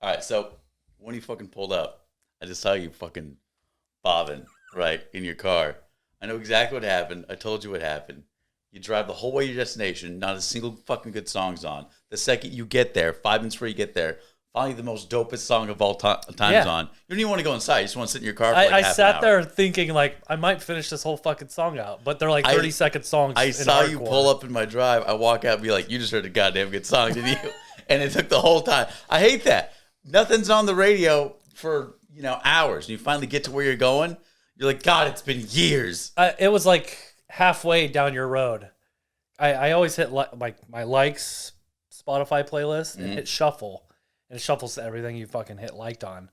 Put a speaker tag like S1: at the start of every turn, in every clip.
S1: All right, so when you fucking pulled up, I just saw you fucking bobbing, right, in your car. I know exactly what happened. I told you what happened. You drive the whole way to your destination, not a single fucking good song's on. The second you get there, 5 minutes before you get there, finally the most dopest song of all time's on. You don't even want to go inside. You just want to sit in your car for like half an hour.
S2: I sat there thinking, like, I might finish this whole fucking song out. But they're like 30-second songs.
S1: I saw you pull up in my drive. I walk out and be like, you just heard a goddamn good song, didn't you? And it took the whole time. I hate that. Nothing's on the radio for, hours. And you finally get to where you're going. You're like, God, it's been years.
S2: It was like halfway down your road. I always hit my likes Spotify playlist and hit shuffle. And it shuffles to everything you fucking hit liked on.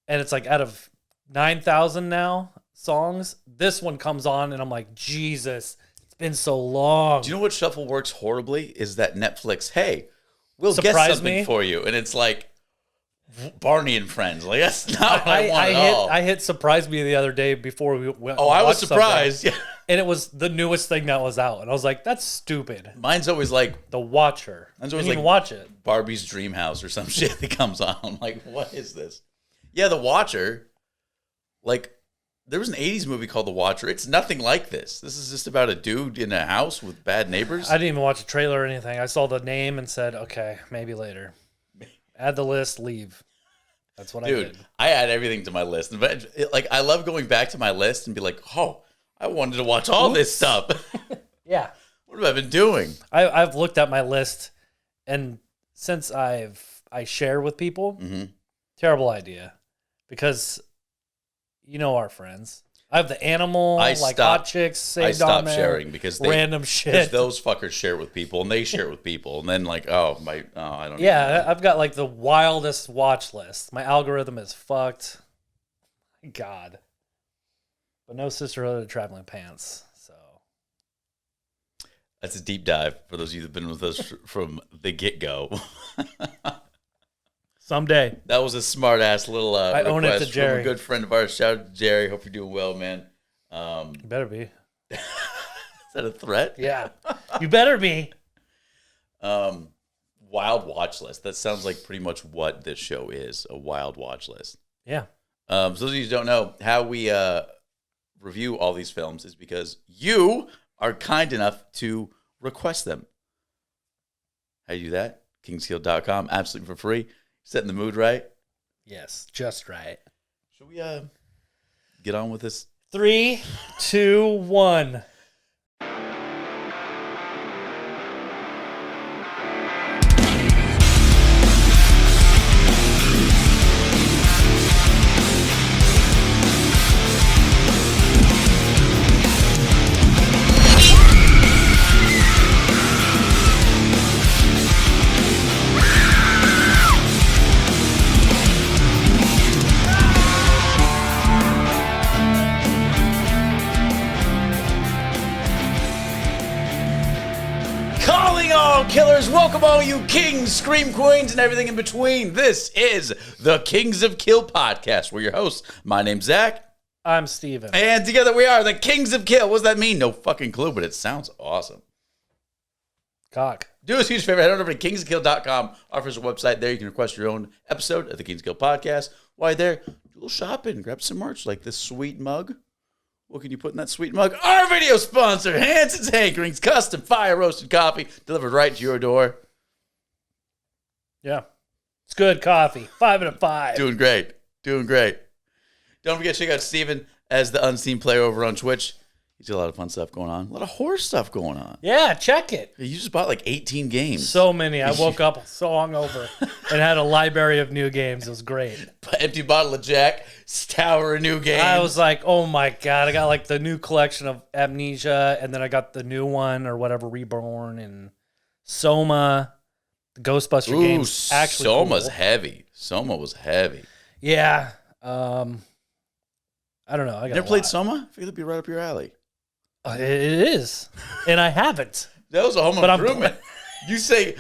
S2: And it's like out of 9,000 now songs, this one comes on and I'm like, Jesus, it's been so long.
S1: Do you know what shuffle works horribly? Is that Netflix, hey, we'll
S2: Surprise
S1: get something
S2: me.
S1: for you. And it's like Barney and Friends. Like, that's not what I want at all.
S2: I hit Surprise Me the other day before we went.
S1: Oh, I was surprised. Yeah.
S2: And it was the newest thing that was out. And I was like, that's stupid.
S1: Mine's always like
S2: The Watcher.
S1: Mine's always
S2: you
S1: like
S2: can watch it.
S1: Barbie's Dream House or some shit that comes on. I'm like, what is this? Yeah, The Watcher. Like, there was an 80s movie called The Watcher. It's nothing like this. This is just about a dude in a house with bad neighbors.
S2: I didn't even watch a trailer or anything. I saw the name and said, okay, maybe later. Add the list, leave. That's what I did.
S1: Dude, I add everything to my list. Like, I love going back to my list and be like, oh, I wanted to watch all this stuff.
S2: Yeah.
S1: What have I been doing?
S2: I've looked at my list, and since I share with people, terrible idea. Because our friends. I have the animal, hot chicks, saved on there.
S1: I stopped sharing because
S2: random shit.
S1: Those fuckers share it with people, and they share it with people, and then I don't.
S2: Yeah, I've got like the wildest watch list. My algorithm is fucked. My God. But no Sisterhood of Traveling Pants. So
S1: that's a deep dive for those of you that've been with us from the get-go.
S2: Someday.
S1: That was a smart-ass little
S2: I own it to Jerry.
S1: From a good friend of ours. Shout out to Jerry. Hope you're doing well, man.
S2: You better be.
S1: Is that a threat?
S2: Yeah. You better be.
S1: Wild watch list. That sounds like pretty much what this show is, a wild watch list.
S2: Yeah.
S1: So those of you who don't know, how we review all these films is because you are kind enough to request them. How do you do that? Kingsguild.com, absolutely for free. Setting the mood right.
S2: Yes, just right.
S1: Should we get on with this?
S2: 3, 2, 1.
S1: Killers, welcome all you kings, scream queens, and everything in between. This is the Kings of Kill podcast. We're your hosts. My name's Zack.
S2: I'm Steven.
S1: And together we are the Kings of Kill. What does that mean? No fucking clue, but it sounds awesome.
S2: Cock.
S1: Do us a huge favor. Head on over to kingsofkill.com. Our official website. There you can request your own episode of the Kings of Kill podcast. While you're there, do a little shopping. Grab some merch like this sweet mug. What can you put in that sweet mug? Our video sponsor, Hanson's Hankerings, custom fire roasted coffee delivered right to your door.
S2: Yeah. It's good coffee. 5 out of 5.
S1: Doing great. Don't forget to check out Steven as the Unseen Player over on Twitch. He's got a lot of fun stuff going on. A lot of horror stuff going on.
S2: Yeah, check it.
S1: You just bought like 18 games.
S2: So many. I woke up so hungover and had a library of new games. It was great.
S1: Empty bottle of Jack, tower of new games.
S2: I was like, oh my God. I got like the new collection of Amnesia, and then I got the new one or whatever, Reborn, and Soma. The Ghostbuster games. Actually,
S1: Soma's
S2: cool.
S1: heavy. Soma was heavy.
S2: Yeah. I don't know. I got
S1: Never played Soma? I feel it'd be right up your alley.
S2: It is. And I haven't.
S1: That was a home improvement. You say,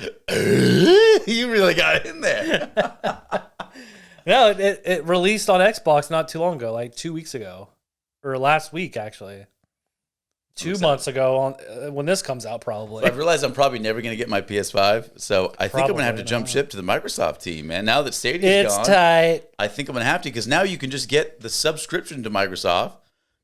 S1: you really got in there.
S2: No, it released on Xbox not too long ago, like 2 weeks ago. Or last week, actually. 2 months ago on when this comes out, probably.
S1: I've realized I'm probably never going to get my PS5, so I think I'm going to have to jump
S2: not.
S1: ship to the Microsoft team, man. Now that Stadia's
S2: It's
S1: gone,
S2: tight.
S1: I think I'm going to have to, because now you can just get the subscription to Microsoft,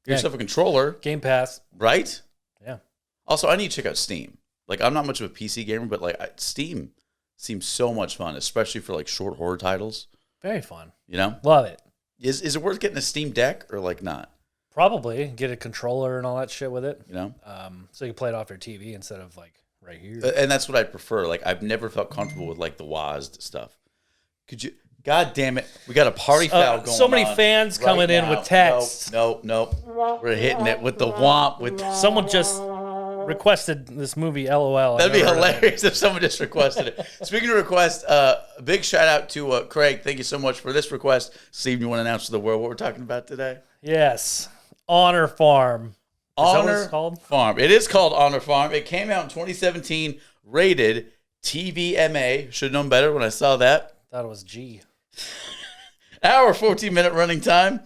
S1: get yourself a controller,
S2: Game Pass.
S1: right?
S2: Yeah.
S1: Also, I need to check out Steam. Like, I'm not much of a PC gamer, but like Steam seems so much fun, especially for like short horror titles.
S2: Very fun.
S1: You know,
S2: Love it.
S1: is it worth getting a Steam Deck or like not?
S2: Probably get a controller and all that shit with it.
S1: You know,
S2: so you can play it off your TV instead of like right here.
S1: and that's what I prefer. Like, I've never felt comfortable with like the WASD stuff. Could you? God damn it, we got a party foul going on.
S2: So many fans coming in with texts.
S1: Nope. We're hitting it with the womp. With
S2: Someone just requested this movie. LOL.
S1: That'd be hilarious if someone just requested it. Speaking of requests, a big shout out to Craig. Thank you so much for this request. Steve, you want to announce to the world what we're talking about today?
S2: Yes. Honor Farm. Is that what
S1: Honor
S2: it's called?
S1: Farm. It is called Honor Farm. It came out in 2017, rated TVMA. Should have known better when I saw that.
S2: Thought it was G.
S1: Hour, 14-minute running time.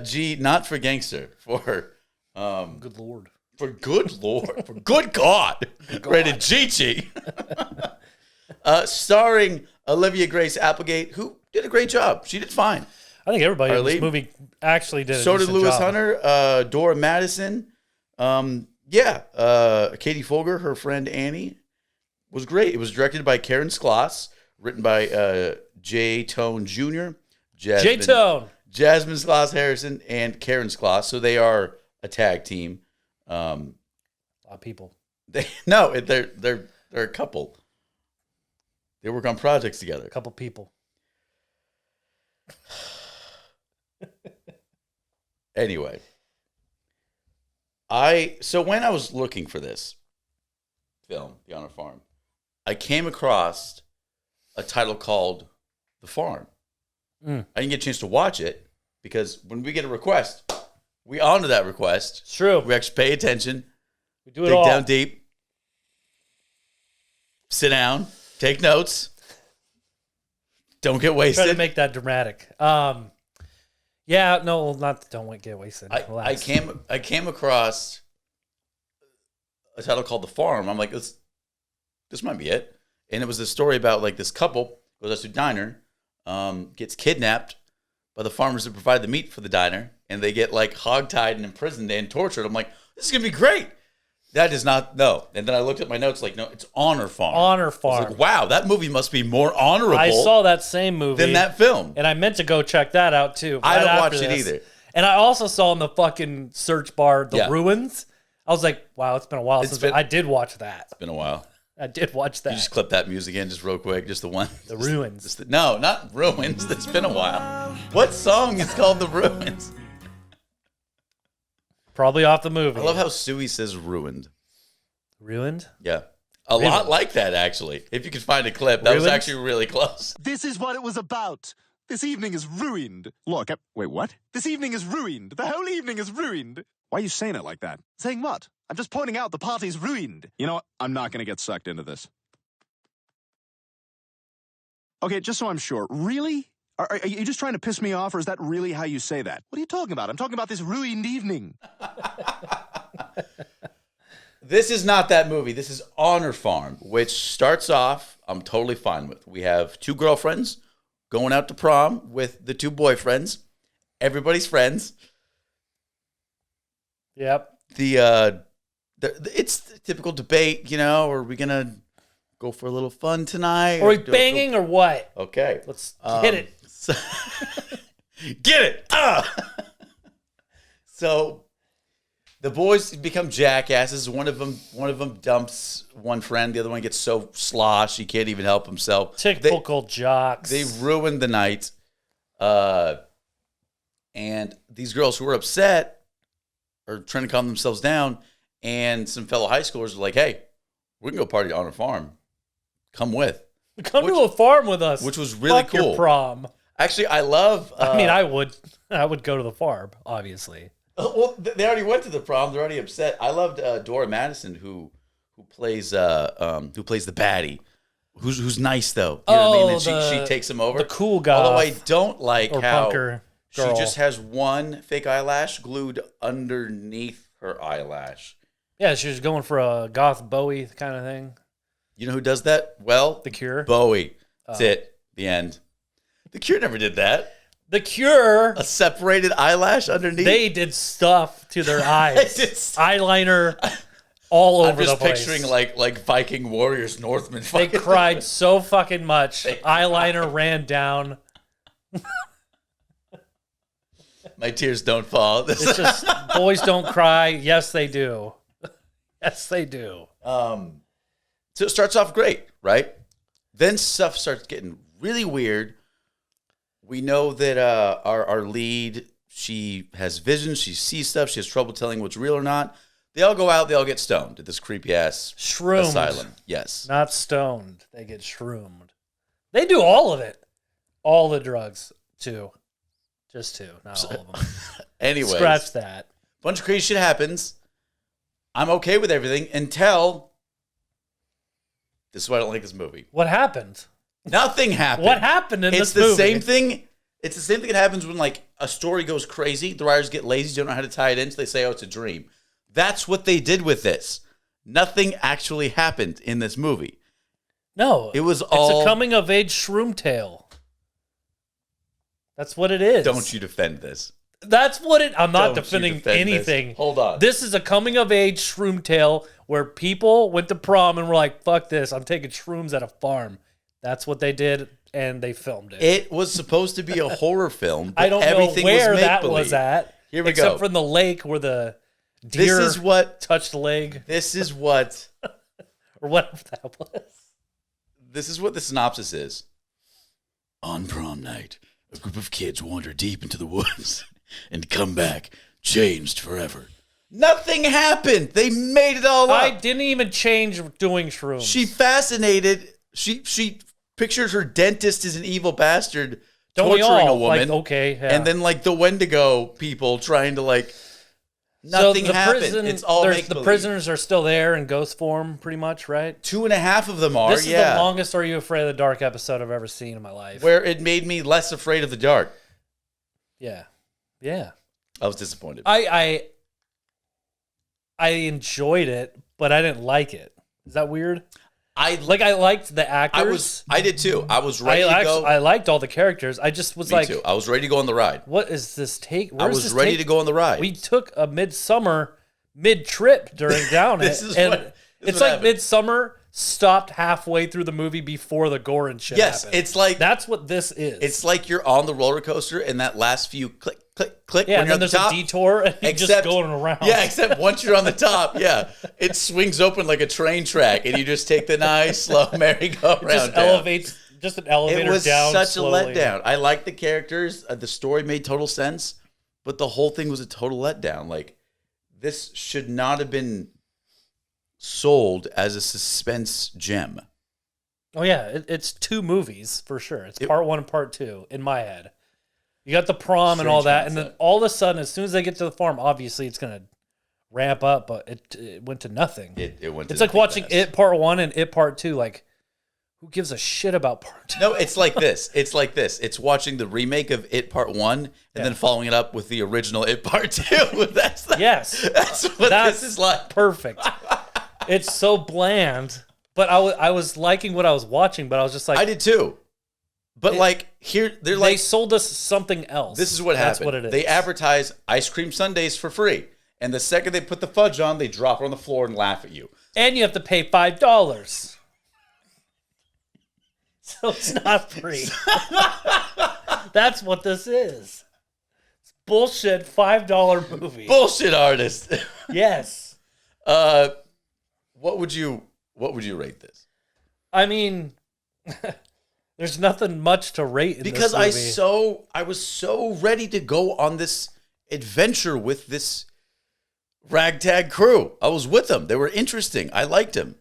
S1: G, not for gangster. For
S2: Good Lord.
S1: For good Lord. For good God. Rated GG. Starring Olivia Grace Applegate, who did a great job. She did fine.
S2: I think everybody in
S1: Our
S2: this
S1: lead.
S2: movie actually did a
S1: So did
S2: decent
S1: Lewis
S2: job.
S1: Hunter, Dora Madison. Katie Folger, her friend Annie, was great. It was directed by Karen Skloss, written by J. Tone Jr.,
S2: J-Tone.
S1: Jasmine Skloss Harrison, and Karen Skloss. So they are a tag team.
S2: A lot of people.
S1: They're a couple. They work on projects together.
S2: A couple people.
S1: Anyway, so when I was looking for this film, The Honor Farm, I came across a title called The Farm. I didn't get a chance to watch it because when we get a request, we honor that request.
S2: It's true.
S1: We actually pay attention,
S2: We do it
S1: dig
S2: all.
S1: down deep, sit down, take notes, don't get
S2: Try
S1: wasted.
S2: to make that dramatic. Yeah, no, not don't get wasted.
S1: I
S2: Relax.
S1: came across a title called The Farm. I'm like, this might be it. And it was a story about like this couple goes out to a diner, gets kidnapped by the farmers that provide the meat for the diner, and they get like hogtied and imprisoned and tortured. I'm like, this is gonna be great. That is not, no. And then I looked at my notes like, no, it's Honor Farm.
S2: Honor
S1: I was
S2: Farm.
S1: like, wow, that movie must be more honorable
S2: I saw that same movie.
S1: than that film.
S2: And I meant to go check that out too.
S1: I
S2: right
S1: don't
S2: after
S1: watch it
S2: this.
S1: either.
S2: And I also saw in the fucking search bar the ruins. I was like, wow, it's been a while since I did watch that.
S1: It's been a while.
S2: I did watch that.
S1: You just clip that music in just real quick, just the one.
S2: The ruins.
S1: No, not Ruins. It's been a while. What song is called The Ruins?
S2: Probably off the movie.
S1: I love how Suey says ruined.
S2: Ruined?
S1: Yeah. A lot like that, actually. If you could find a clip, that was
S2: Ruined?
S1: actually really close.
S3: This is what it was about. This evening is ruined. Look, wait, what? This evening is ruined. The whole evening is ruined. Why are you saying it like that? Saying what? I'm just pointing out the party's ruined. You know what? I'm not going to get sucked into this. Okay, just so I'm sure, really? Are you just trying to piss me off, or is that really how you say that? What are you talking about? I'm talking about this ruined evening.
S1: This is not that movie. This is Honor Farm, which starts off, I'm totally fine with. We have two girlfriends going out to prom with the two boyfriends. Everybody's friends.
S2: Yep.
S1: It's the typical debate, you know, are we going to go for a little fun tonight?
S2: Are we
S1: do I
S2: banging or what?
S1: Okay.
S2: Let's hit it.
S1: So, get it. So the boys become jackasses. One of them dumps one friend. The other one gets so sloshed he can't even help himself.
S2: Typical jocks.
S1: They ruined the night. And these girls who were upset are trying to calm themselves down. And some fellow high schoolers are like, hey, we can go party on a farm. Come with.
S2: Come to a farm with us.
S1: Which was really
S2: Fuck
S1: cool.
S2: your prom.
S1: Actually, I love...
S2: I mean, I would go to the farm, obviously.
S1: Well, they already went to the prom. They're already upset. I loved Dora Madison, who plays the baddie, who's nice though. You know what I mean? And she takes him over.
S2: The cool guy.
S1: Although I don't like
S2: or
S1: how
S2: punker
S1: she
S2: girl.
S1: just has one fake eyelash glued underneath her eyelash.
S2: Yeah, she was going for a goth Bowie kind of thing.
S1: You know who does that? Well,
S2: The Cure.
S1: Bowie. That's it. The end. The Cure never did that.
S2: The Cure.
S1: A separated eyelash underneath.
S2: They did stuff to their eyes. Eyeliner all over the place.
S1: I'm just picturing like Viking warriors, Northmen.
S2: They cried so fucking much. Eyeliner ran down.
S1: My tears don't fall.
S2: It's just boys don't cry. Yes, they do. Yes, they do.
S1: So it starts off great, right? Then stuff starts getting really weird. We know that our lead, she has visions, she sees stuff, she has trouble telling what's real or not. They all go out, they all get stoned at this creepy ass asylum. Yes.
S2: Not stoned. They get shroomed. They do all of it. All the drugs, too. Just two, not all of them.
S1: Anyways.
S2: Scratch that.
S1: Bunch of crazy shit happens. I'm okay with everything until this is why I don't like this movie.
S2: What happened?
S1: Nothing happened.
S2: What happened in this
S1: movie?
S2: movie?
S1: Same thing. It's the same thing that happens when like a story goes crazy. The writers get lazy, don't know how to tie it in, so they say, "Oh, it's a dream." That's what they did with this. Nothing actually happened in this movie.
S2: No,
S1: it was
S2: It's
S1: all
S2: a coming of age shroom tale. That's what it is.
S1: Don't you defend this?
S2: That's what it. I'm not
S1: Don't you
S2: defending
S1: defend
S2: anything.
S1: this. Hold on.
S2: This is a coming of age shroom tale where people went to prom and were like, "Fuck this! I'm taking shrooms at a farm." That's what they did, and they filmed it.
S1: It was supposed to be a horror film. But
S2: I don't
S1: everything
S2: know where
S1: was
S2: that
S1: make-believe.
S2: was at.
S1: Here we
S2: except
S1: go.
S2: for the lake where the deer
S1: This is what
S2: touched the leg,
S1: This is what.
S2: or whatever that was.
S1: This is what the synopsis is. On prom night, a group of kids wander deep into the woods and come back changed forever. Nothing happened. They made it all up.
S2: I didn't even change doing shrooms.
S1: She fascinated. She pictures her dentist as an evil bastard
S2: Don't we
S1: torturing
S2: all?
S1: a woman.
S2: Like, okay, yeah.
S1: And then like the Wendigo people trying to like nothing
S2: so the
S1: happened.
S2: Prison,
S1: It's all
S2: the
S1: make-believe.
S2: prisoners are still there in ghost form, pretty much, right?
S1: 2.5 of them are.
S2: This is the longest Are You Afraid of the Dark episode I've ever seen in my life.
S1: Where it made me less afraid of the dark.
S2: Yeah.
S1: I was disappointed.
S2: I enjoyed it, but I didn't like it. Is that weird? I liked the actors.
S1: I did too. I was ready to go.
S2: I liked all the characters. I just was
S1: Me
S2: like,
S1: too. I was ready to go on the ride.
S2: what is this take?
S1: I was ready to go on the ride.
S2: We took a midsummer mid-trip during down
S1: This
S2: it.
S1: is
S2: And
S1: what- this is
S2: it's
S1: what
S2: like
S1: happened.
S2: midsummer stopped halfway through the movie before the gore and shit
S1: Yes,
S2: happened.
S1: it's like
S2: That's what this is.
S1: it's like you're on the roller coaster and that last few click, click, click.
S2: yeah,
S1: when
S2: and
S1: you're
S2: then
S1: at the
S2: there's
S1: top,
S2: a detour and you're just going around.
S1: Yeah, except once you're on the top, yeah, it swings open like a train track, and you just take the nice slow merry-go-round.
S2: It just
S1: down.
S2: elevates, just an elevator
S1: It was
S2: down
S1: such
S2: slowly.
S1: a letdown. I liked the characters. The story made total sense, but the whole thing was a total letdown. Like, this should not have been sold as a suspense gem.
S2: Oh yeah, it's two movies for sure. It's part one and part two in my head. You got the prom and all
S1: Strange
S2: that, and then
S1: concept.
S2: all of a sudden, as soon as they get to the farm, obviously it's gonna ramp up, but it went to nothing.
S1: It went to
S2: It's like
S1: nothing
S2: watching
S1: fast.
S2: It Part One and It Part Two. Like, who gives a shit about Part Two?
S1: No, it's like this. It's like this. It's watching the remake of It Part 1 and then following it up with the original It Part 2. That's
S2: Yes,
S1: what
S2: that's
S1: this is like.
S2: perfect. It's so bland, but I was liking what I was watching, but I was just like,
S1: I did too. But like here they're
S2: they
S1: like
S2: sold us something else.
S1: this is what
S2: That's
S1: happened.
S2: what it is.
S1: They advertise ice cream sundaes for free. And the second they put the fudge on, they drop it on the floor and laugh at you.
S2: And you have to pay $5. So it's not free. That's what this is. It's bullshit $5 movie.
S1: Bullshit artist.
S2: Yes.
S1: What would you rate this?
S2: I mean, there's nothing much to rate in
S1: Because
S2: this movie.
S1: I was so ready to go on this adventure with this ragtag crew. I was with them. They were interesting. I liked them.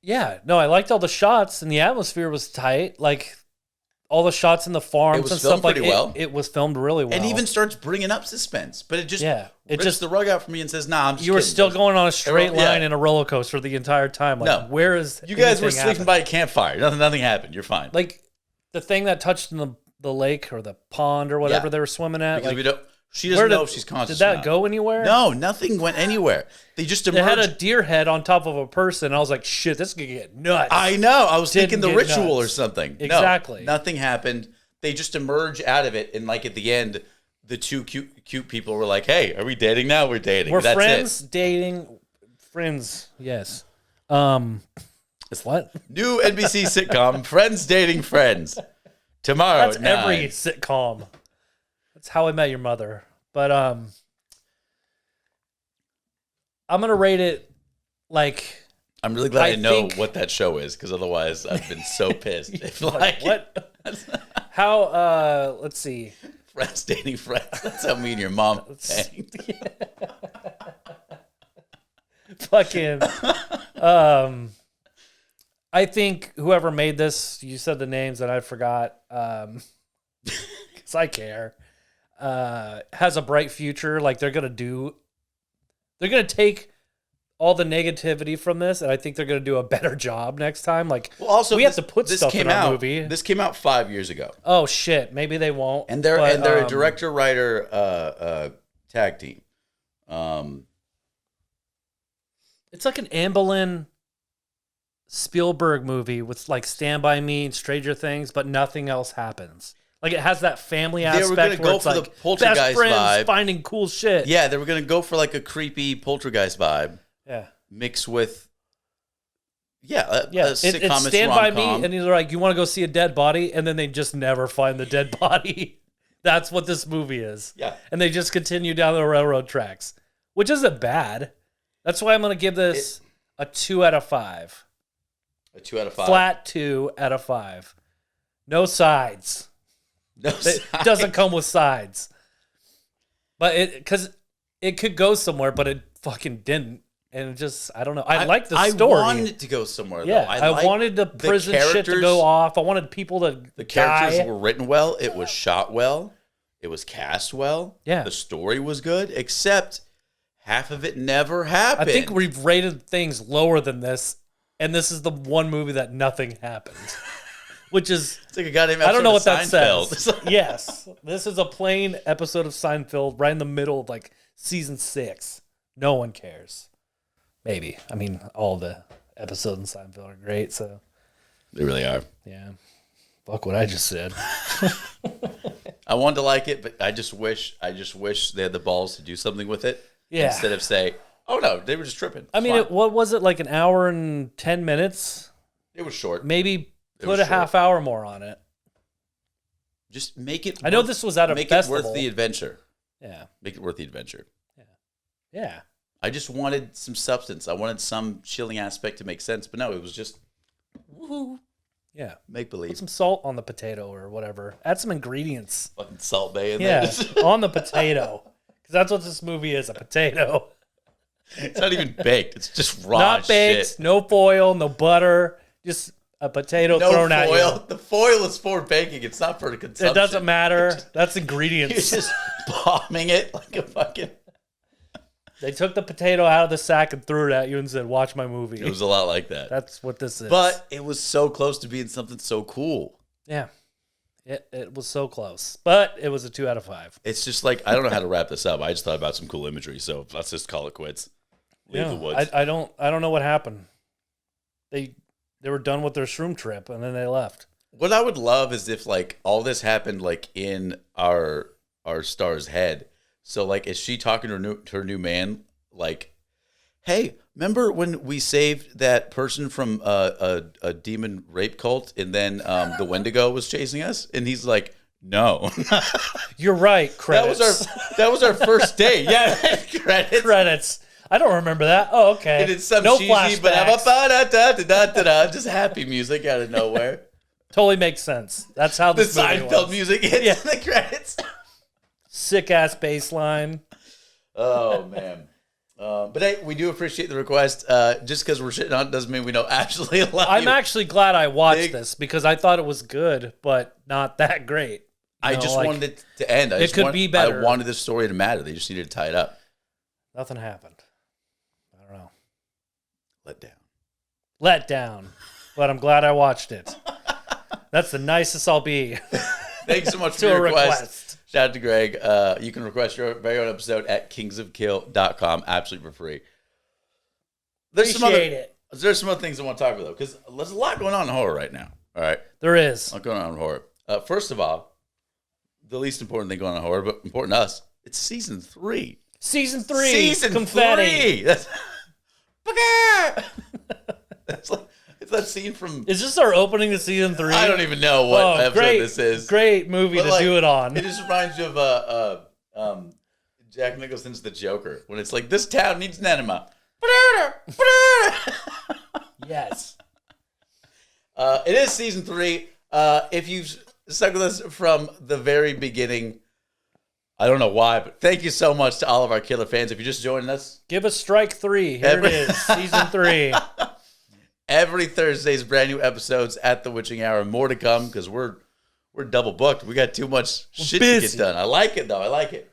S2: Yeah, no, I liked all the shots and the atmosphere was tight. Like all the shots in the farms
S1: It was
S2: and
S1: filmed
S2: stuff like
S1: pretty well.
S2: It was filmed really well.
S1: And even starts bringing up suspense. But it just
S2: it
S1: rips the rug out for me and says, nah, I'm just
S2: you were
S1: kidding.
S2: still going on a straight
S1: Yeah.
S2: line in a roller coaster the entire time. Like,
S1: No.
S2: where is
S1: You guys were
S2: anything
S1: sleeping
S2: happening?
S1: by a campfire. Nothing happened. You're fine.
S2: Like the thing that touched in the lake or the pond or whatever
S1: Yeah.
S2: they were swimming at.
S1: Because
S2: Like,
S1: She doesn't know if she's conscious.
S2: Did
S1: or
S2: that
S1: not.
S2: go anywhere?
S1: No, nothing went anywhere. They just
S2: They
S1: emerged.
S2: had a deer head on top of a person. I was like, shit, this is going to get nuts.
S1: I know. I was thinking the
S2: Didn't get
S1: ritual
S2: nuts.
S1: or something.
S2: Exactly.
S1: No, nothing happened. They just emerge out of it, and like at the end, the two cute people were like, "Hey, are we dating now? We're dating.
S2: We're
S1: That's
S2: friends,
S1: it."
S2: dating, friends. Yes. What?
S1: New NBC sitcom, Friends Dating Friends. Tomorrow
S2: That's
S1: at 9.
S2: every sitcom. That's How I Met Your Mother. But I'm gonna rate it like.
S1: I'm really glad I know
S2: think-
S1: what that show is, because otherwise I've been so pissed. If
S2: Like, what? How? Let's see.
S1: Friends Dating Friends. That's how me and your mom banged.
S2: Fucking. I think whoever made this, you said the names that I forgot, because I care, has a bright future. Like they're gonna take all the negativity from this, and I think they're gonna do a better job next time. Like,
S1: Well, also
S2: we have to put stuff in our
S1: out,
S2: movie.
S1: This came out 5 years ago,
S2: Oh shit, maybe they won't.
S1: and they're
S2: but,
S1: a director writer tag team.
S2: It's like an Amblin Spielberg movie with like Stand By Me and Stranger Things, but nothing else happens. Like it has that family
S1: They were
S2: aspect
S1: gonna
S2: where
S1: go
S2: it's
S1: for the
S2: like
S1: Poltergeist
S2: best friends
S1: vibe.
S2: finding cool shit.
S1: Yeah, they were gonna go for like a creepy poltergeist vibe,
S2: Yeah.
S1: mixed with a
S2: It's
S1: sitcom.
S2: Stand By
S1: rom-com.
S2: Me, and they're like, you want to go see a dead body? And then they just never find the dead body. That's what this movie is.
S1: Yeah.
S2: And they just continue down the railroad tracks, which isn't bad. That's why I'm going to give this a 2 out of 5.
S1: A 2 out of 5.
S2: Flat 2 out of 5. No sides.
S1: No,
S2: It doesn't come with sides. But because it could go somewhere, but it fucking didn't. And it just, I don't know. I like the story.
S1: I wanted it to go somewhere.
S2: Yeah,
S1: though.
S2: I
S1: liked
S2: wanted the prison shit to
S1: characters.
S2: go off. I wanted people to
S1: The characters
S2: die.
S1: were written well. It was shot well. It was cast well.
S2: Yeah.
S1: The story was good, except half of it never
S2: I
S1: happened.
S2: think we've rated things lower than this, and this is the one movie that nothing happened. Which is,
S1: it's like a goddamn
S2: I don't know what
S1: episode
S2: that
S1: of Seinfeld.
S2: says. Yes, this is a plain episode of Seinfeld right in the middle of like season 6. No one cares. Maybe. I mean, all the episodes in Seinfeld are great, so.
S1: They really are.
S2: Yeah. Fuck what I just said.
S1: I wanted to like it, but I just wish they had the balls to do something with it.
S2: Yeah.
S1: Instead of say, oh no, they were just tripping.
S2: I mean,
S1: It's fine.
S2: what was it, like an hour and 10 minutes?
S1: It was short.
S2: Maybe
S1: It
S2: put
S1: was
S2: a
S1: short.
S2: half hour more on it.
S1: Just make it.
S2: I know this was at a
S1: make
S2: festival.
S1: it worth the adventure.
S2: Yeah.
S1: Make it worth the adventure.
S2: Yeah.
S1: I just wanted some substance. I wanted some chilling aspect to make sense, but no, it was just woohoo,
S2: Yeah.
S1: make
S2: Put
S1: believe.
S2: some salt on the potato or whatever. Add some ingredients.
S1: Fucking Salt Bay in
S2: Yeah.
S1: there.
S2: On the potato. Because that's what this movie is, a potato.
S1: It's not even baked. It's just raw
S2: Not baked,
S1: shit.
S2: no foil, no butter. Just a potato
S1: No
S2: thrown at
S1: foil.
S2: you.
S1: The foil is for baking. It's not for consumption.
S2: It doesn't matter. That's
S1: You're
S2: ingredients.
S1: just bombing it like a fucking.
S2: They took the potato out of the sack and threw it at you and said, watch my movie.
S1: It was a lot like that.
S2: That's what this is.
S1: But it was so close to being something so cool.
S2: yeah, it was so close. But it was a 2 out of 5.
S1: It's just like, I don't know how to wrap this up. I just thought about some cool imagery, so let's just call it quits. Leave the woods.
S2: I don't know what happened. They were done with their shroom trip and then they left.
S1: What I would love is if like all this happened like in our star's head. So like, is she talking to her new man? Like, hey, remember when we saved that person from a demon rape cult, and then the Wendigo was chasing us? And he's like, no,
S2: You're right. Credits.
S1: that was our first date. Yeah, credits.
S2: Credits. I don't remember that. Oh, okay.
S1: And it's some
S2: no
S1: cheesy,
S2: flashbacks.
S1: just happy music out of nowhere.
S2: Totally makes sense. That's how
S1: The
S2: this movie
S1: Seinfeld
S2: was.
S1: music hits
S2: Yeah.
S1: the credits.
S2: Sick ass bass line.
S1: Oh man. But hey, we do appreciate the request. Just because we're shitting on it doesn't mean we don't actually love
S2: I'm
S1: you.
S2: actually glad I watched
S1: Big-
S2: this because I thought it was good, but not that great.
S1: I just wanted it to end.
S2: it could be better.
S1: I wanted the story to matter. They just needed to tie it up.
S2: Nothing happened. I don't know.
S1: Let down.
S2: Let down. But I'm glad I watched it. That's the nicest I'll be
S1: Thanks so much for
S2: to a
S1: your request.
S2: request.
S1: Shout out to Greg. You can request your very own episode at kingsofkill.com, absolutely for free. There's some other things I want to talk about, though, because there's a lot going on in horror right now. All right?
S2: There is.
S1: A lot going on in horror. First of all, the least important thing going on in horror, but important to us, it's season 3.
S2: Season 3.
S1: Season
S2: confetti.
S1: 3. That's like, it's that scene from...
S2: Is this our opening to season 3?
S1: I don't even know what episode this is.
S2: Great movie to do it on.
S1: It just reminds you of Jack Nicholson's The Joker, when it's like, this town needs an enema.
S2: Yes.
S1: It is season 3. If you've stuck with us from the very beginning, I don't know why, but thank you so much to all of our killer fans. If you're just joining us,
S2: give us strike 3. Here it is, season 3.
S1: Every Thursday's brand new episodes at the Witching Hour. More to come because we're double booked. We got too much shit to get done. I like it though. I like it.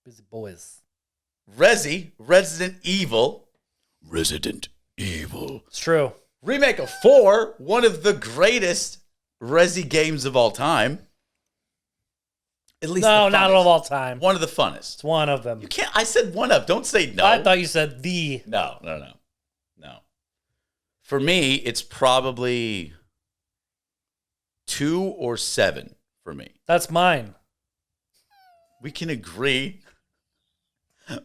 S2: Busy boys.
S1: Resident Evil.
S2: It's true.
S1: Remake of 4, one of the greatest Resi games of all time. At least
S2: no, not of all time.
S1: One of the funnest.
S2: It's one of them.
S1: You can't. I said one of. Don't say no.
S2: I thought you said the.
S1: No. For me, it's probably 2 or 7 for me.
S2: That's mine.
S1: We can agree.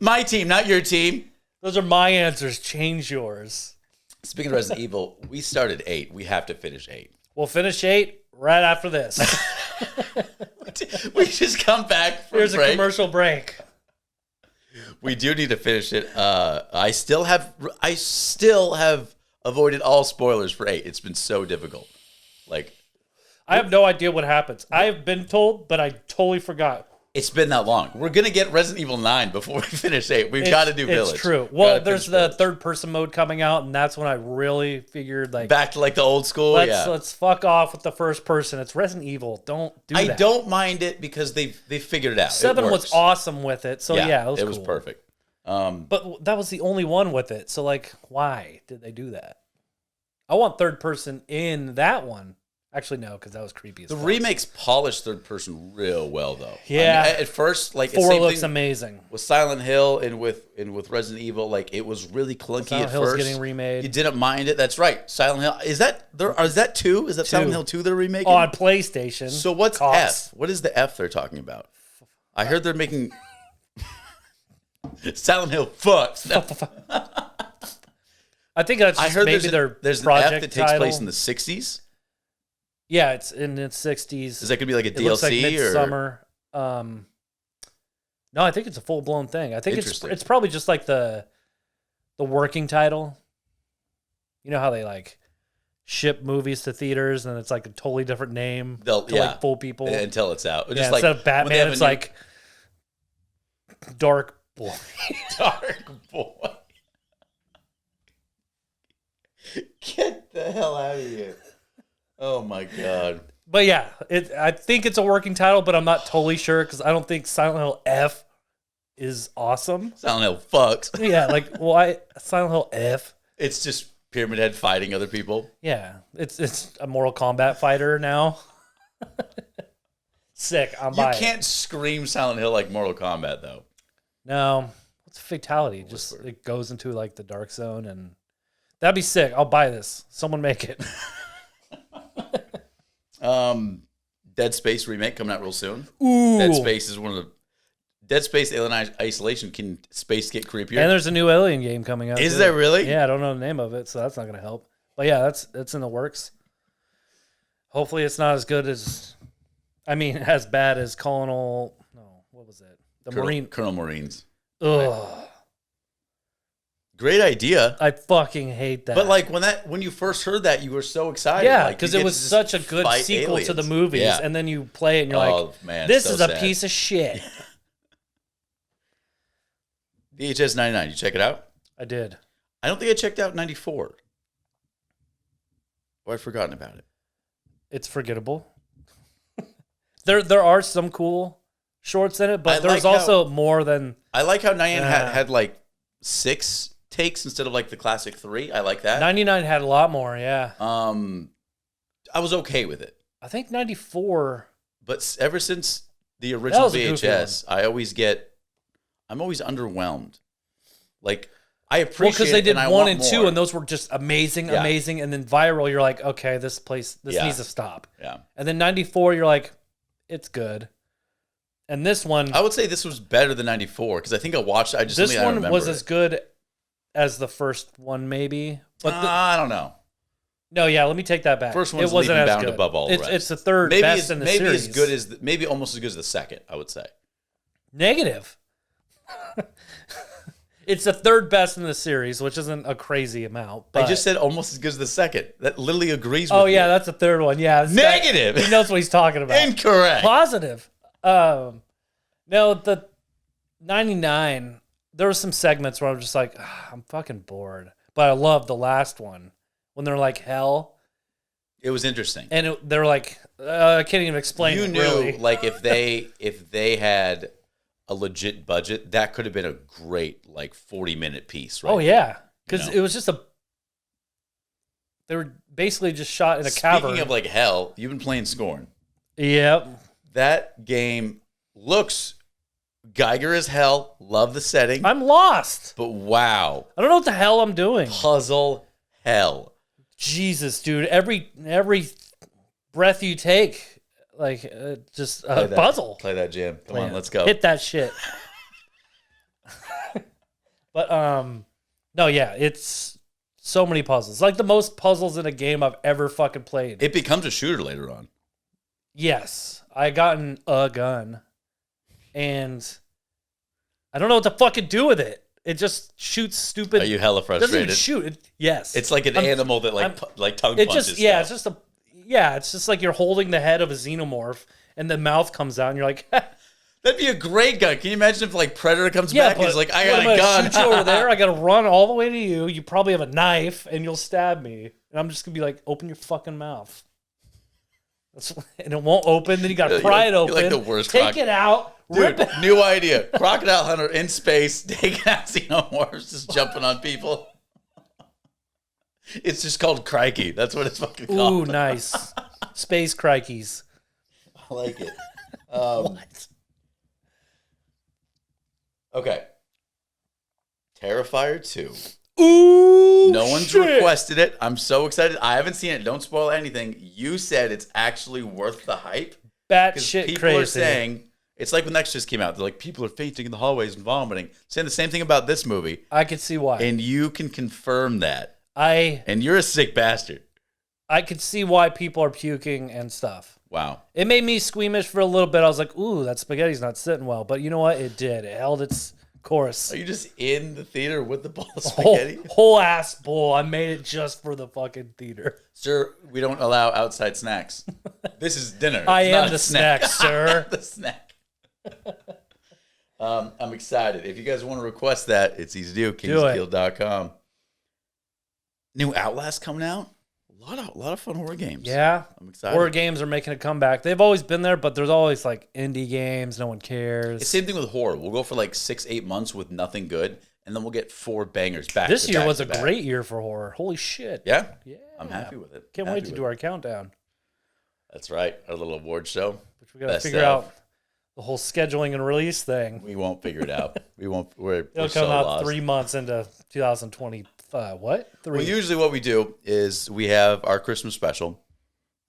S1: My team, not your team.
S2: Those are my answers. Change yours.
S1: Speaking of Resident Evil, we started 8. We have to finish 8.
S2: We'll finish 8 right after this.
S1: We just come back from
S2: Here's
S1: break.
S2: A commercial break.
S1: We do need to finish it. I still have avoided all spoilers for 8. It's been so difficult. Like,
S2: I have no idea what happens. I have been told, but I totally forgot.
S1: It's been that long. We're going to get Resident Evil 9 before we finish 8. We've got to do Village.
S2: It's true. Well, there's the third-person mode coming out, and that's when I really figured, like...
S1: Back to, like, the old school,
S2: Let's fuck off with the first person. It's Resident Evil. Don't do that.
S1: I don't mind it because they figured it out.
S2: 7 was awesome with it, so yeah, it was cool.
S1: Perfect.
S2: But that was the only one with it, so, like, why did they do that? I want third person in that one. Actually, no, because that was creepy as fuck.
S1: The remakes polished third person real well, though.
S2: Yeah.
S1: I mean, at first, like
S2: 4 looks amazing.
S1: With Silent Hill and with Resident Evil, like it was really clunky
S2: Silent
S1: at
S2: Hill's
S1: first.
S2: getting remade.
S1: You didn't mind it. That's right. Silent Hill. Is that 2? Is that 2. Silent Hill 2 they're remaking?
S2: On PlayStation.
S1: So what's F? What is the F they're talking about? I heard they're making Silent Hill fucks. No.
S2: I think that's just maybe there's
S1: an F that takes place in the 60s.
S2: Yeah, it's in its 60s.
S1: Is that gonna be like a DLC
S2: looks like
S1: or
S2: Midsummer? No, I think it's a full blown thing. I think it's probably just like the working title. You know how they like ship movies to theaters and it's like a totally different name to like full people
S1: until it's out.
S2: Just like, instead of Batman, it's like Dark Boy.
S1: Dark Boy. Get the hell out of here. Oh my god!
S2: But yeah, I think it's a working title, but I'm not totally sure because I don't think Silent Hill F is awesome.
S1: Silent Hill fucks.
S2: Yeah, like why Silent Hill F?
S1: It's just Pyramid Head fighting other people.
S2: Yeah, it's a Mortal Kombat fighter now. Sick. I'm buying.
S1: You can't scream Silent Hill like Mortal Kombat though.
S2: No, it's a fatality. Just it goes into like the dark zone, and that'd be sick. I'll buy this. Someone make it.
S1: Dead Space remake coming out real soon.
S2: Ooh.
S1: Dead Space is one of the Dead Space Alien Isolation. Can space get creepier?
S2: And there's a new Alien game coming out.
S1: Is there really?
S2: Yeah, I don't know the name of it, so that's not gonna help. But yeah, that's in the works. Hopefully, it's not as good as, as bad as Colonel. No, what was it?
S1: Colonel Marines.
S2: Ugh.
S1: Great idea.
S2: I fucking hate that.
S1: But like when you first heard that, you were so excited.
S2: Yeah, because it was such a good sequel to the movies, and then you play it and you're like, man, this is a piece of shit.
S1: VHS 99, you check it out?
S2: I did.
S1: I don't think I checked out 94. Or I've forgotten about it.
S2: It's forgettable. There are some cool shorts in it, but there's also more than...
S1: I like how 99 had like 6 takes instead of like the classic 3. I like that.
S2: 99 had a lot more, yeah.
S1: I was okay with it.
S2: I think 94
S1: But ever since the
S2: That
S1: original
S2: was a goofy
S1: VHS, I'm always underwhelmed. Like, I
S2: Well,
S1: appreciate
S2: because they did
S1: and I
S2: 1
S1: want
S2: and 2,
S1: more.
S2: and those were just amazing,
S1: Yeah.
S2: amazing. And then Viral, you're like, okay, this
S1: Yeah.
S2: needs to stop.
S1: Yeah.
S2: And then 94, you're like, it's good. And this one,
S1: I would say this was better than 94 because I think I watched it. I just
S2: this
S1: something I
S2: one
S1: remember
S2: was
S1: it.
S2: as good as the first one, maybe. But
S1: I don't know.
S2: no, yeah, let me take that back.
S1: First
S2: it
S1: one's
S2: wasn't
S1: leaping
S2: as
S1: bound
S2: good.
S1: above all the
S2: it's,
S1: rest.
S2: it's the third
S1: Maybe
S2: best
S1: as,
S2: in the
S1: maybe
S2: series.
S1: as good as maybe almost as good as the second. I would say.
S2: Negative. It's the third best in the series, which isn't a crazy amount. But...
S1: I just said almost as good as the second. That literally agrees with
S2: Oh,
S1: you.
S2: yeah, that's the third one. Yeah. this guy-
S1: Negative.
S2: he knows what he's talking about.
S1: Incorrect.
S2: Positive. No, the 99, there were some segments where I was just like, I'm fucking bored. But I love the last one when they're like hell.
S1: It was interesting.
S2: And they're like, I can't even explain
S1: You
S2: it,
S1: knew,
S2: really.
S1: like, if they had a legit budget, that could have been a great, like, 40-minute piece, right?
S2: Oh, yeah. Because
S1: You know?
S2: it was just they were basically just shot in a cavern.
S1: Speaking of, like, hell, you've been playing Scorn.
S2: Yep.
S1: That game looks Geiger as hell. Love the setting.
S2: I'm lost.
S1: But wow.
S2: I don't know what the hell I'm doing.
S1: Puzzle hell.
S2: Jesus, dude. Every breath you take, like, just
S1: Play
S2: a
S1: that-
S2: puzzle.
S1: Play that jam. Come
S2: Play
S1: on,
S2: it.
S1: let's go.
S2: Hit that shit. But no, yeah, it's so many puzzles. Like the most puzzles in a game I've ever fucking played.
S1: It becomes a shooter later on.
S2: Yes, I gotten a gun, and I don't know what to fucking do with it. It just shoots stupid.
S1: Are you hella
S2: It doesn't even
S1: frustrated?
S2: shoot. Yes,
S1: It's like an
S2: I'm-
S1: animal that
S2: I'm-
S1: like tongue
S2: It
S1: punches.
S2: just yeah,
S1: stuff.
S2: it's just like you're holding the head of a xenomorph, and the mouth comes out, and you're like.
S1: That'd be a great gun. Can you imagine if like Predator comes
S2: Yeah,
S1: back and
S2: but
S1: he's like, I
S2: what,
S1: got
S2: I'm
S1: a
S2: gonna
S1: gun.
S2: shoot you over there. I gotta run all the way to you. You probably have a knife, and you'll stab me. And I'm just gonna be like, open your fucking mouth. And it won't open. Then you gotta pry it open.
S1: You're like the worst
S2: Take it out. Rip
S1: Dude,
S2: it.
S1: new idea. Crocodile Hunter in space, taking out xenomorphs, just jumping on people. It's just called Crikey. That's what it's fucking called.
S2: Ooh, nice. Space crikeys.
S1: I like it.
S2: What?
S1: Okay. Terrifier 2.
S2: Ooh,
S1: No one's
S2: shit.
S1: requested it. I'm so excited. I haven't seen it. Don't spoil anything. You said it's actually worth the hype.
S2: Bat
S1: Because
S2: shit
S1: people
S2: crazy.
S1: are saying, it's like when Next just came out. They're like, people are fainting in the hallways and vomiting. Saying the same thing about this movie.
S2: I can see why.
S1: And you can confirm that.
S2: I
S1: And you're a sick bastard.
S2: could see why people are puking and stuff.
S1: Wow.
S2: It made me squeamish for a little bit. I was like, ooh, that spaghetti's not sitting well. But you know what? It did. It held its course.
S1: Are you just in the theater with the bowl of spaghetti?
S2: Whole ass bowl. I made it just for the fucking theater.
S1: Sir, we don't allow outside snacks. This is dinner.
S2: I
S1: It's
S2: am
S1: not a
S2: the snack, sir.
S1: the snack. I'm excited. If you guys want to request that, it's easy to do. KingsGuild.com. New Outlast coming out. A lot of fun horror games.
S2: Yeah.
S1: I'm excited.
S2: Horror games are making a comeback. They've always been there, but there's always like indie games. No one cares.
S1: It's the same thing with horror. We'll go for like 6-8 months with nothing good, and then we'll get 4 bangers back.
S2: This
S1: to
S2: year
S1: back
S2: was
S1: to
S2: a
S1: back.
S2: great year for horror. Holy shit.
S1: Yeah?
S2: Yeah.
S1: I'm happy with it.
S2: Can't wait to do our countdown,
S1: That's right. Our little award show.
S2: which we got to
S1: Best
S2: figure
S1: of.
S2: out the whole scheduling and release thing.
S1: We won't figure it out. We're
S2: It'll
S1: so
S2: come out
S1: lost.
S2: 3 months into 2020. What? 3?
S1: Well, usually what we do is we have our Christmas special,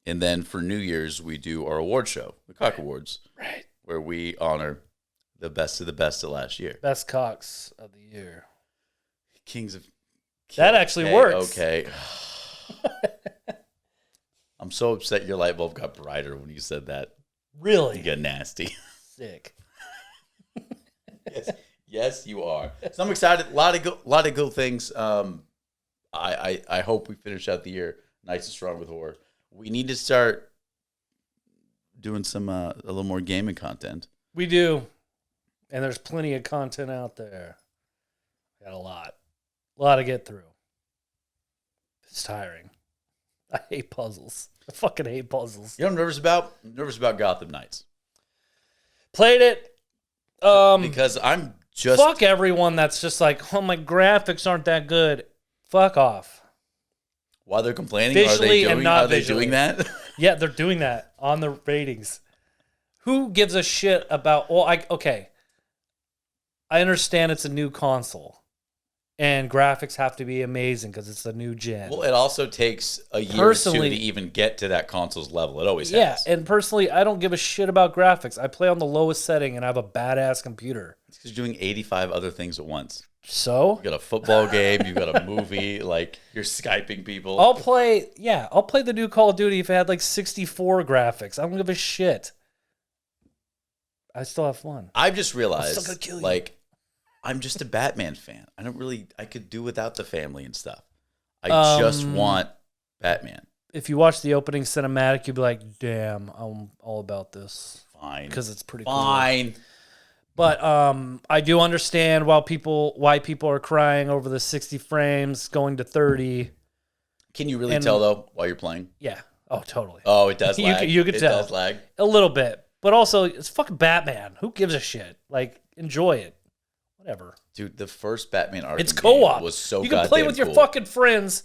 S1: and then for New Year's we do our award show, the Cock Awards,
S2: Right.
S1: where we honor the best of the best of last year.
S2: Best cocks of the year.
S1: Kings of
S2: That actually
S1: Okay,
S2: works.
S1: Okay. I'm so upset your light bulb got brighter when you said that.
S2: Really?
S1: You got nasty.
S2: Sick.
S1: Yes, you are. So I'm excited. A lot of good things. I hope we finish out the year nice and strong with horror. We need to start doing some a little more gaming content.
S2: We do. And there's plenty of content out there. Got a lot to get through. It's tiring. I hate puzzles. I fucking hate puzzles.
S1: You know what I'm nervous about? I'm nervous about Gotham Knights.
S2: Played it.
S1: Because I'm just
S2: Fuck everyone that's just like, oh, my graphics aren't that good. Fuck off.
S1: while they're complaining,
S2: Visually and not
S1: are they
S2: visually.
S1: doing that?
S2: Yeah, they're doing that on the ratings. Who gives a shit about? Well, okay. I understand it's a new console, and graphics have to be amazing because it's a new gen.
S1: Well, it also takes a year or two to even get to that console's level. It always has.
S2: Yeah, and personally, I don't give a shit about graphics. I play on the lowest setting, and I have a badass computer.
S1: It's because you're doing 85 other things at once.
S2: So?
S1: You got a football game, you got a movie, like you're Skyping people.
S2: I'll play the new Call of Duty if it had like 64 graphics. I don't give a shit. I still have fun.
S1: I've just realized,
S2: I'm still gonna kill you.
S1: like, I'm just a Batman fan. I could do without the family and stuff. I just want Batman.
S2: If you watch the opening cinematic, you'd be like, damn, I'm all about this.
S1: Fine.
S2: Because it's pretty
S1: Fine.
S2: cool. But I do understand why people are crying over the 60 frames going to 30.
S1: Can you really tell, though, while you're playing?
S2: Yeah. Oh, totally.
S1: Oh, it does lag.
S2: You could tell.
S1: It does lag.
S2: A little bit. But also, it's fucking Batman. Who gives a shit? Like, enjoy it. Whatever.
S1: Dude, the first Batman Arkham
S2: it's co-op.
S1: Game was so
S2: you
S1: goddamn
S2: can play with your
S1: cool.
S2: fucking friends,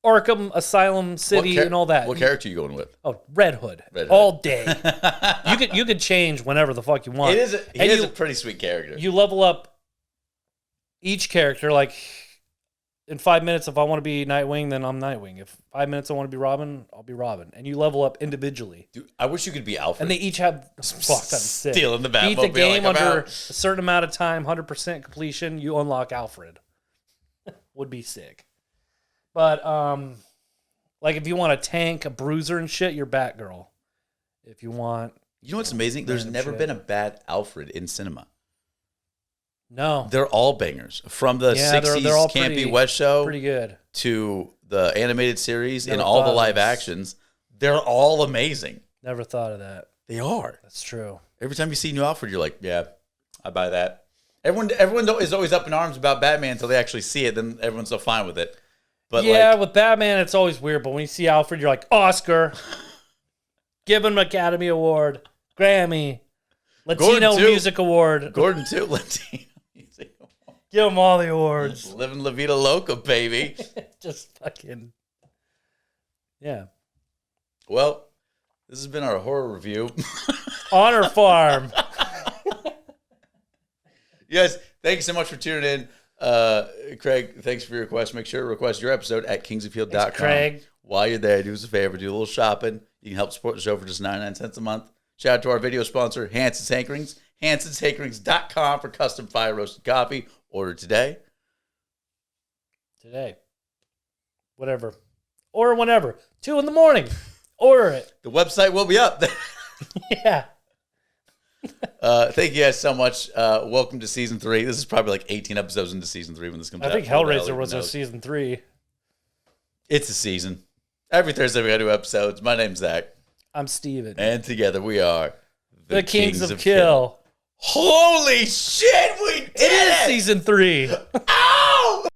S2: Arkham Asylum City and all that.
S1: What character are you going with?
S2: Oh, Red Hood.
S1: Red Hood.
S2: All day. you could change whenever the fuck you want.
S1: He is a pretty sweet character.
S2: You level up each character. Like, in 5 minutes, if I want to be Nightwing, then I'm Nightwing. If 5 minutes I want to be Robin, I'll be Robin. And you level up individually.
S1: Dude, I wish you could be Alfred.
S2: And they each have... Fuck, that'd be sick.
S1: Stealing the Batmobile.
S2: Beat the game
S1: like,
S2: under a certain amount of time, 100% completion, you unlock Alfred. Would be sick. But, like, if you want a tank, a bruiser and shit, you're Batgirl. If you want...
S1: You know what's amazing? There's never been a bad Alfred in cinema.
S2: No.
S1: They're all bangers. From the 60s
S2: they're all
S1: Campy West show
S2: pretty good.
S1: to the animated series and
S2: Never
S1: all the
S2: thought
S1: live
S2: of this.
S1: actions, they're all amazing.
S2: Never thought of that.
S1: They are.
S2: That's true.
S1: Every time you see new Alfred, you're like, yeah, I buy that. Everyone is always up in arms about Batman until they actually see it. Then everyone's so fine with it. But
S2: yeah,
S1: like,
S2: with Batman, it's always weird. But when you see Alfred, you're like, Oscar. Give him an Academy Award. Grammy. Latino Music Award.
S1: Gordon too. Latino Music Award.
S2: Give him all the awards.
S1: Living La Vida Loca, baby.
S2: Just fucking... Yeah.
S1: Well, this has been our horror review.
S2: Honor Farm.
S1: Yes, thanks so much for tuning in. Craig, thanks for your request. Make sure to request your episode at kingsoffield.com.
S2: Thanks, Craig.
S1: While you're there, do us a favor, do a little shopping. You can help support the show for just 99 cents a month. Shout out to our video sponsor, Hanson's Hankerings. Hanson'sHankerings.com for custom fire roasted coffee. Order today.
S2: Today. Whatever. Or whenever. 2 in the morning. Order it.
S1: The website will be up.
S2: Yeah.
S1: Thank you guys so much. Welcome to season 3. This is probably like 18 episodes into season 3 when this comes out.
S2: I think
S1: Who the hell
S2: Hellraiser
S1: even
S2: was our
S1: knows?
S2: season 3.
S1: It's a season. Every Thursday we got new episodes. My name's Zach.
S2: I'm Steven.
S1: And together we are
S2: the Kings of Kill.
S1: Holy shit, we did
S2: It is
S1: it!
S2: season 3.
S1: Ow!